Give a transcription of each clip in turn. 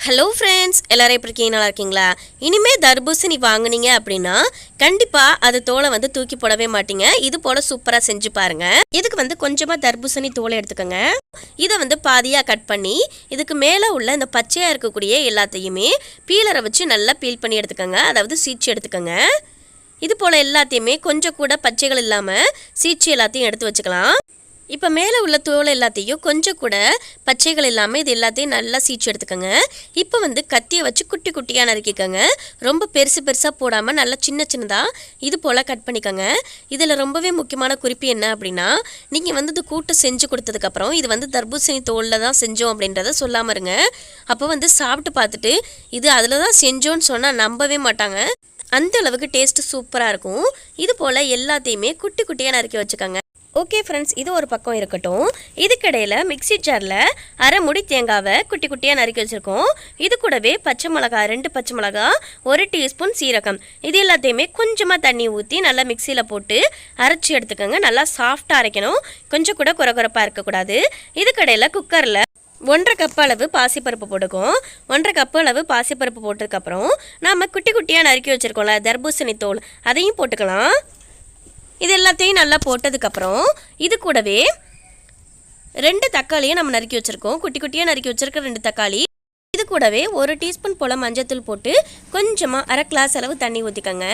Hello friends, எல்லாரும் எப்படி இருக்கீங்க? நல்லா இருக்கீங்களா? இனிமேல் தர்பூசணி வாங்குனீங்க அப்படின்னா கண்டிப்பாக அது தோலை தூக்கி போடவே மாட்டீங்க. இது போல் சூப்பராக செஞ்சு பாருங்கள். இதுக்கு கொஞ்சமாக தர்பூசணி தோலை எடுத்துக்கோங்க. இதை பாதியாக கட் பண்ணி இதுக்கு மேலே உள்ள இந்த பச்சையாக இருக்கக்கூடிய எல்லாத்தையுமே பீலரை வச்சு நல்லா பீல் பண்ணி எடுத்துக்கோங்க. அதாவது சீச்சு எடுத்துக்கோங்க. இது போல் எல்லாத்தையுமே கொஞ்சம் கூட பச்சைகள் இல்லாமல் சீச்சு எல்லாத்தையும் எடுத்து வச்சுக்கலாம். இப்போ மேலே உள்ள தோல் எல்லாத்தையும் கொஞ்சம் கூட பச்சைகள் இல்லாமல் இது எல்லாத்தையும் நல்லா சீச்சு எடுத்துக்கோங்க. இப்போ கத்தியை வச்சு குட்டி குட்டியாக நறுக்கிக்கோங்க. ரொம்ப பெருசாக போடாமல் நல்லா சின்னதாக இது போல் கட் பண்ணிக்கோங்க. இதில் ரொம்பவே முக்கியமான குறிப்பு என்ன அப்படின்னா, நீங்கள் இது கூட்டு செஞ்சு கொடுத்ததுக்கப்புறம் இது தர்பூசணி தோலில் தான் செஞ்சோம் அப்படின்றத சொல்லாமல் இருங்க. அப்போ சாப்பிட்டு பார்த்துட்டு இது அதில் தான் செஞ்சோன்னு சொன்னால் நம்பவே மாட்டாங்க. அந்த அளவுக்கு டேஸ்ட்டு சூப்பராக இருக்கும். இது போல் எல்லாத்தையுமே குட்டி குட்டியாக நறுக்கி வச்சுக்கோங்க. ஓகே ஃப்ரெண்ட்ஸ், இது ஒரு பக்கம் இருக்கட்டும். இதுக்கிடையில் மிக்சி ஜாரில் அரை முடி தேங்காவை குட்டி குட்டியாக நறுக்கி வச்சுருக்கோம். இது கூடவே பச்சை மிளகா 2 பச்சை மிளகா, 1 டீஸ்பூன் சீரகம், இது எல்லாத்தையுமே கொஞ்சமாக தண்ணி ஊற்றி நல்லா மிக்சியில் போட்டு அரைச்சி எடுத்துக்கோங்க. நல்லா சாஃப்டாக அரைக்கணும். கொஞ்சம் கூட குறகுறப்பாக இருக்கக்கூடாது. இதுக்கிடையில் குக்கரில் 1.5 கப் அளவு பாசிப்பருப்பு போட்டுக்கும். 1.5 கப் அளவு பாசிப்பருப்பு போட்டதுக்கப்புறம் நாம் குட்டி குட்டியாக நறுக்கி வச்சுருக்கோம்ல தர்பூசணி தோல், அதையும் போட்டுக்கலாம். இது எல்லாத்தையும் நல்லா போட்டதுக்கப்புறம் இது கூடவே 2 தக்காளியும் நம்ம நறுக்கி வச்சுருக்கோம். குட்டி குட்டியாக நறுக்கி வச்சுருக்க 2 தக்காளி. இது கூடவே 1 டீஸ்பூன் போல் மஞ்சத்தூள் போட்டு கொஞ்சமாக அரை கிளாஸ் அளவு தண்ணி ஊற்றிக்கோங்க.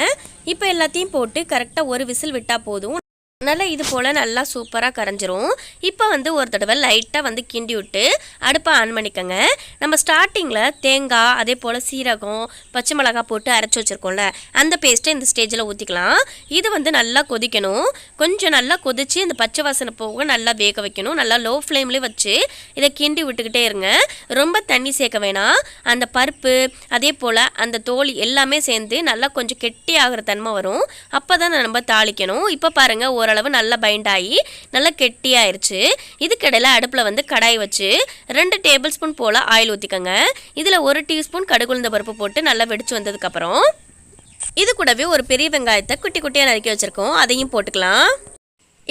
இப்போ எல்லாத்தையும் போட்டு கரெக்டாக ஒரு விசில் விட்டால் போதும். நல்லா இது போல் நல்லா சூப்பராக கரைஞ்சிரும். இப்போ ஒரு தடவை லைட்டாக கிண்டி விட்டு அடுப்பை ஆன் பண்ணிக்கோங்க. நம்ம ஸ்டார்டிங்கில் தேங்காய் அதே போல் சீரகம் பச்சை மிளகா போட்டு அரைச்சி வச்சுருக்கோம்ல, அந்த பேஸ்ட்டை இந்த ஸ்டேஜில் ஊற்றிக்கலாம். இது நல்லா கொதிக்கணும். கொஞ்சம் நல்லா கொதித்து இந்த பச்சை வாசனை போக நல்லா வேக வைக்கணும். நல்லா லோ ஃப்ளேம்லேயே வச்சு இதை கிண்டி விட்டுக்கிட்டே இருங்க. ரொம்ப தண்ணி சேர்க்க வேணாம். அந்த பருப்பு அதே போல் அந்த தோல் எல்லாமே சேர்ந்து நல்லா கொஞ்சம் கெட்டி ஆகிற தன்மை வரும். அப்போ தான் நம்ம தாளிக்கணும். இப்போ பாருங்கள், ஓரளவு நல்லா பைண்ட் ஆகி நல்லா கெட்டியாயிருச்சு. இதுக்கிடையில் அடுப்பில் கடாய் வச்சு 2 டேபிள் ஸ்பூன் போல் ஆயில் ஊற்றிக்கோங்க. இதில் 1 டீஸ்பூன் கடுகுளுந்த பருப்பு போட்டு நல்லா வெடிச்சு வந்ததுக்கப்புறம் இது கூடவே ஒரு பெரிய வெங்காயத்தை குட்டி குட்டியாக நறுக்கி வச்சுருக்கோம், அதையும் போட்டுக்கலாம்.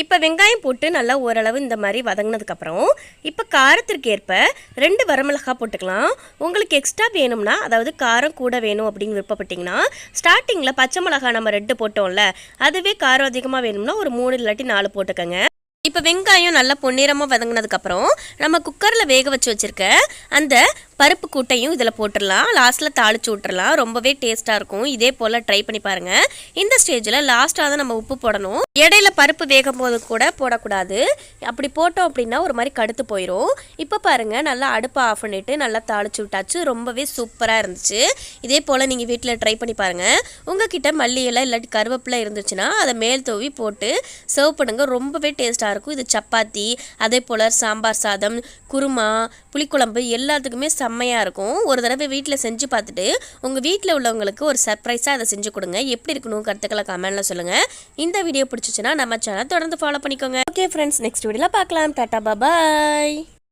இப்போ வெங்காயம் போட்டு நல்லா ஓரளவு இந்த மாதிரி வதங்கினதுக்கப்புறம் இப்போ காரத்திற்கு ஏற்ப 2 வரமிளகாய் போட்டுக்கலாம். உங்களுக்கு எக்ஸ்ட்ரா வேணும்னா, அதாவது காரம் கூட வேணும் அப்படின்னு விருப்பப்பட்டிங்கன்னா ஸ்டார்டிங்கில் பச்சை மிளகாய் நம்ம 2 போட்டோம்ல, அதுவே காரம் அதிகமாக வேணும்னா ஒரு 3 இல்லாட்டி 4 போட்டுக்கோங்க. இப்போ வெங்காயம் நல்லா பொன்னிறமாக வதங்கினதுக்கப்புறம் நம்ம குக்கரில் வேக வச்சு வச்சுருக்க அந்த பருப்பு கூட்டையும் இதில் போட்டுடலாம். லாஸ்ட்டில் தாளித்து விட்டுறலாம். ரொம்பவே டேஸ்ட்டாக இருக்கும். இதே போல் ட்ரை பண்ணி பாருங்கள். இந்த ஸ்டேஜில் லாஸ்ட்டாக தான் நம்ம உப்பு போடணும். இடையில பருப்பு வேகும் போது கூட போடக்கூடாது. அப்படி போட்டோம் அப்படின்னா ஒரு மாதிரி கடுத்து போயிடும். இப்போ பாருங்கள், நல்லா அடுப்பை ஆஃப் பண்ணிவிட்டு நல்லா தாளித்து விட்டாச்சு. ரொம்பவே சூப்பராக இருந்துச்சு. இதே போல் நீங்கள் வீட்டில் ட்ரை பண்ணி பாருங்கள். உங்ககிட்ட மல்லி இலை இல்லாட்டி கருவேப்பிலை இருந்துச்சுன்னா அதை மேல் தூவி போட்டு சர்வ் பண்ணுங்கள். ரொம்பவே டேஸ்ட்டாக இருக்கும். இது சப்பாத்தி அதே போல் சாம்பார் சாதம், குருமா, புளிக்குழம்பு எல்லாத்துக்குமே செம்மையாக இருக்கும். ஒரு தடவை வீட்டில் செஞ்சு பார்த்துட்டு உங்கள் வீட்டில் உள்ளவங்களுக்கு ஒரு சர்ப்ரைஸாக அதை செஞ்சு கொடுங்க. எப்படி இருக்கணும் கருத்துக்களை கமெண்ட்டில் சொல்லுங்கள். இந்த வீடியோ பிடிச்சிச்சுன்னா நம்ம சேனல் தொடர்ந்து ஃபாலோ பண்ணிக்கோங்க. ஓகே ஃப்ரெண்ட்ஸ், நெக்ஸ்ட் வீடியோவில் பார்க்கலாம். டாடா பாய்.